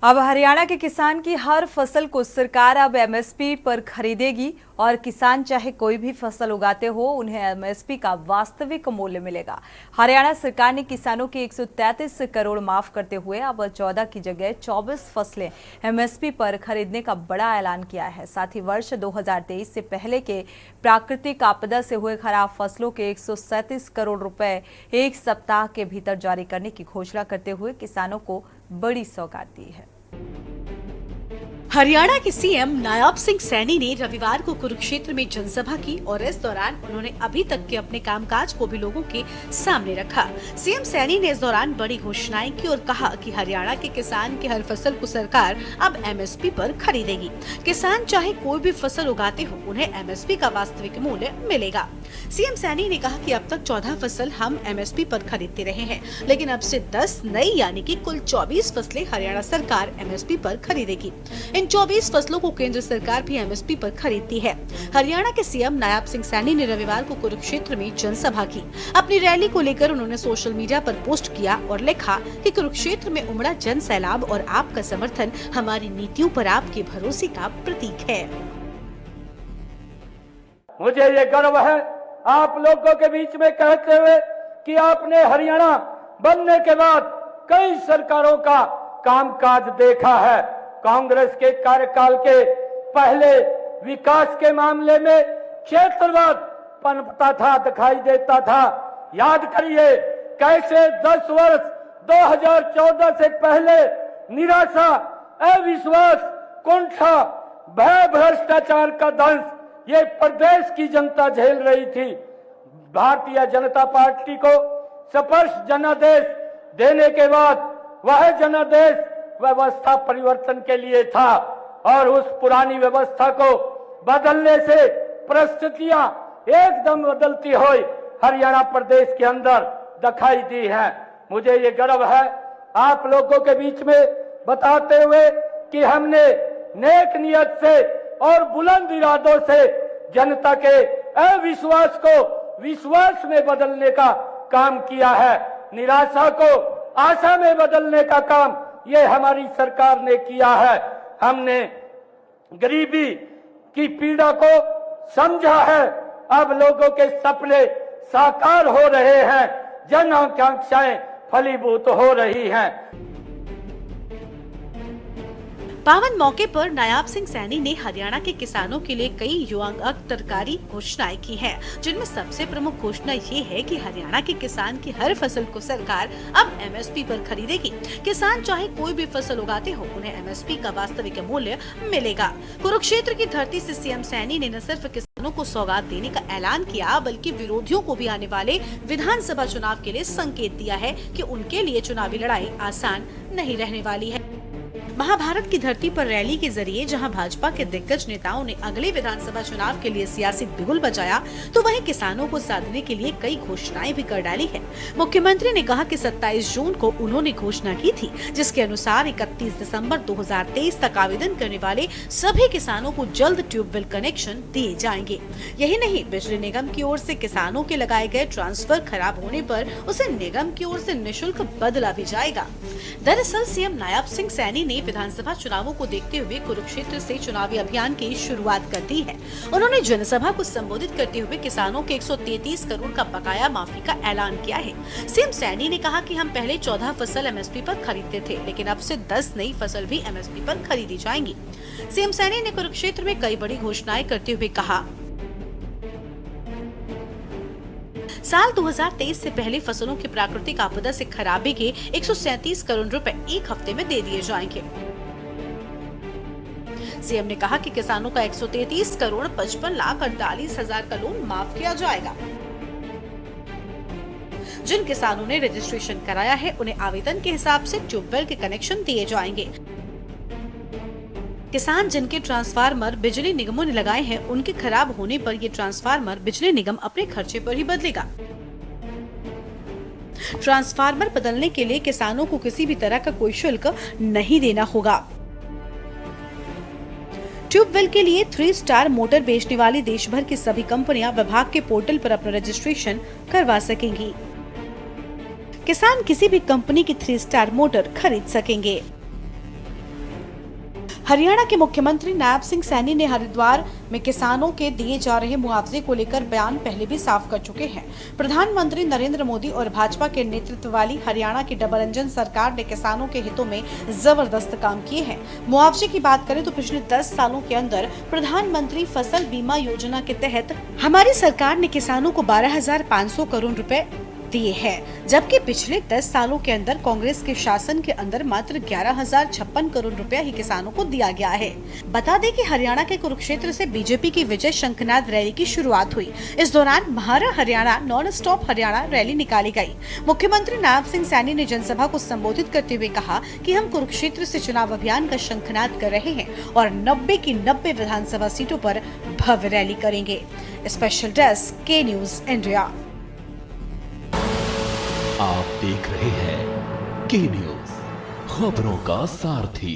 अब हरियाणा के किसान की हर फसल को सरकार अब एमएसपी पर खरीदेगी और किसान चाहे कोई भी फसल उगाते हो उन्हें एमएसपी का वास्तविक मूल्य मिलेगा। हरियाणा सरकार ने किसानों के 133 करोड़ माफ करते हुए अब 14 की जगह 24 फसलें एमएसपी पर खरीदने का बड़ा ऐलान किया है। साथ ही वर्ष 2023 से पहले के प्राकृतिक आपदा से हुए खराब फसलों के 137 करोड़ रुपए एक सप्ताह के भीतर जारी करने की घोषणा करते हुए किसानों को बड़ी सौगात दी है। हरियाणा के सीएम नायब सिंह सैनी ने रविवार को कुरुक्षेत्र में जनसभा की और इस दौरान उन्होंने अभी तक के अपने कामकाज को भी लोगों के सामने रखा। सीएम सैनी ने इस दौरान बड़ी घोषणाएं की और कहा कि हरियाणा के किसान की हर फसल को सरकार अब एमएसपी पर खरीदेगी। किसान चाहे कोई भी फसल उगाते हो उन्हें एमएसपी का वास्तविक मूल्य मिलेगा। सीएम सैनी ने कहा कि अब तक 14 फसल हम एमएसपी पर खरीदते रहे हैं, लेकिन अब से 10 नई यानी कि कुल 24 फसलें हरियाणा सरकार एमएसपी पर खरीदेगी। इन 24 फसलों को केंद्र सरकार भी एमएसपी पर खरीदती है। हरियाणा के सीएम नायब सिंह सैनी ने रविवार को कुरुक्षेत्र में जनसभा की। अपनी रैली को लेकर उन्होंने सोशल मीडिया पर पोस्ट किया और लिखा कि कुरुक्षेत्र में उमड़ा जन सैलाब और आपका समर्थन हमारी नीतियों पर आपके भरोसे का प्रतीक है। मुझे ये गर्व है आप लोगों के बीच में कहते हुए कि आपने हरियाणा बनने के बाद कई सरकारों का कामकाज देखा है। कांग्रेस के कार्यकाल के पहले विकास के मामले में क्षेत्रवाद पनपता था, दिखाई देता था। याद करिए कैसे 10 वर्ष 2014 से पहले निराशा, अविश्वास, कुंठा, भय, भ्रष्टाचार का दंश ये प्रदेश की जनता झेल रही थी। भारतीय जनता पार्टी को स्पष्ट जनादेश देने के बाद वह जनादेश व्यवस्था परिवर्तन के लिए था और उस पुरानी व्यवस्था को बदलने से परिस्थितियां एकदम बदलती हुई हरियाणा प्रदेश के अंदर दिखाई दी है। मुझे ये गर्व है आप लोगों के बीच में बताते हुए कि हमने नेक नियत से और बुलंद इरादों से जनता के अविश्वास को विश्वास में बदलने का काम किया है। निराशा को आशा में बदलने का काम ये हमारी सरकार ने किया है। हमने गरीबी की पीड़ा को समझा है। अब लोगों के सपने साकार हो रहे हैं, जन आकांक्षाएं फलीभूत हो रही हैं। पावन मौके पर नायब सिंह सैनी ने हरियाणा के किसानों के लिए कई युगांतरकारी घोषणाएं की हैं, जिनमें सबसे प्रमुख घोषणा ये है कि हरियाणा के किसान की हर फसल को सरकार अब एमएसपी पर खरीदेगी। किसान चाहे कोई भी फसल उगाते हो उन्हें एमएसपी का वास्तविक मूल्य मिलेगा। कुरुक्षेत्र की धरती से सीएम सैनी ने न सिर्फ किसानों को सौगात देने का ऐलान किया बल्कि विरोधियों को भी आने वाले विधानसभा चुनाव के लिए संकेत दिया है कि उनके लिए चुनावी लड़ाई आसान नहीं रहने वाली है। महाभारत की धरती पर रैली के जरिए जहां भाजपा के दिग्गज नेताओं ने अगले विधानसभा चुनाव के लिए सियासी बिगुल बजाया, तो वहीं किसानों को साधने के लिए कई घोषणाएं भी कर डाली है। मुख्यमंत्री ने कहा कि 27 जून को उन्होंने घोषणा की थी, जिसके अनुसार 31 दिसंबर 2023 तक आवेदन करने वाले सभी किसानों को जल्द ट्यूबवेल कनेक्शन दिए जाएंगे। यही नहीं, बिजली निगम की ओर से किसानों के लगाए गए ट्रांसफर खराब होने पर उसे निगम की ओर से निःशुल्क बदला भी जाएगा। दरअसल सीएम नायब सिंह सैनी ने विधानसभा चुनावों को देखते हुए कुरुक्षेत्र से चुनावी अभियान की शुरुआत कर दी है। उन्होंने जनसभा को संबोधित करते हुए किसानों के 133 करोड़ का बकाया माफी का ऐलान किया है। सीएम सैनी ने कहा कि हम पहले 14 फसल एमएसपी पर खरीदते थे, लेकिन अब से 10 नई फसल भी एमएसपी पर खरीदी जाएंगी। सीएम सैनी ने कुरुक्षेत्र में कई बड़ी घोषणाएं करते हुए कहा, साल 2023 से पहले फसलों की प्राकृतिक आपदा से खराबे के 137 करोड़ रुपए एक हफ्ते में दे दिए जाएंगे। सीएम ने कहा कि किसानों का 133 करोड़ 55 लाख 48 हजार का लोन माफ किया जाएगा। जिन किसानों ने रजिस्ट्रेशन कराया है उन्हें आवेदन के हिसाब से ट्यूबवेल के कनेक्शन दिए जाएंगे। किसान जिनके ट्रांसफार्मर बिजली निगमों ने लगाए हैं, उनके खराब होने पर ये ट्रांसफार्मर बिजली निगम अपने खर्चे पर ही बदलेगा। ट्रांसफार्मर बदलने के लिए किसानों को किसी भी तरह का कोई शुल्क नहीं देना होगा। ट्यूबवेल के लिए 3 स्टार मोटर बेचने वाली देश भर की सभी कंपनियां विभाग के पोर्टल पर अपना रजिस्ट्रेशन करवा सकेंगी। किसान किसी भी कंपनी की 3 स्टार मोटर खरीद सकेंगे। हरियाणा के मुख्यमंत्री नायब सिंह सैनी ने हरिद्वार में किसानों के दिए जा रहे मुआवजे को लेकर बयान पहले भी साफ कर चुके हैं। प्रधानमंत्री नरेंद्र मोदी और भाजपा के नेतृत्व वाली हरियाणा की डबल इंजन सरकार ने किसानों के हितों में जबरदस्त काम किए हैं। मुआवजे की बात करें तो पिछले 10 सालों के अंदर प्रधानमंत्री फसल बीमा योजना के तहत हमारी सरकार ने किसानों को 12,500 करोड़ रुपए दिए हैं, जबकि पिछले 10 सालों के अंदर कांग्रेस के शासन के अंदर मात्र 11,056 करोड़ रुपया ही किसानों को दिया गया है। बता दें कि हरियाणा के कुरुक्षेत्र से बीजेपी की विजय शंखनाद रैली की शुरुआत हुई। इस दौरान म्हारा Haryana non stop Haryana rally निकाली गई। मुख्यमंत्री नायब सिंह सैनी ने जनसभा को संबोधित करते हुए कहा कि हम कुरुक्षेत्र से चुनाव अभियान का शंखनाद कर रहे हैं और 90 की 90 विधानसभा सीटों पर भव्य रैली करेंगे। स्पेशल डेस्क के न्यूज इंडिया। आप देख रहे हैं के न्यूज, खबरों का सारथी।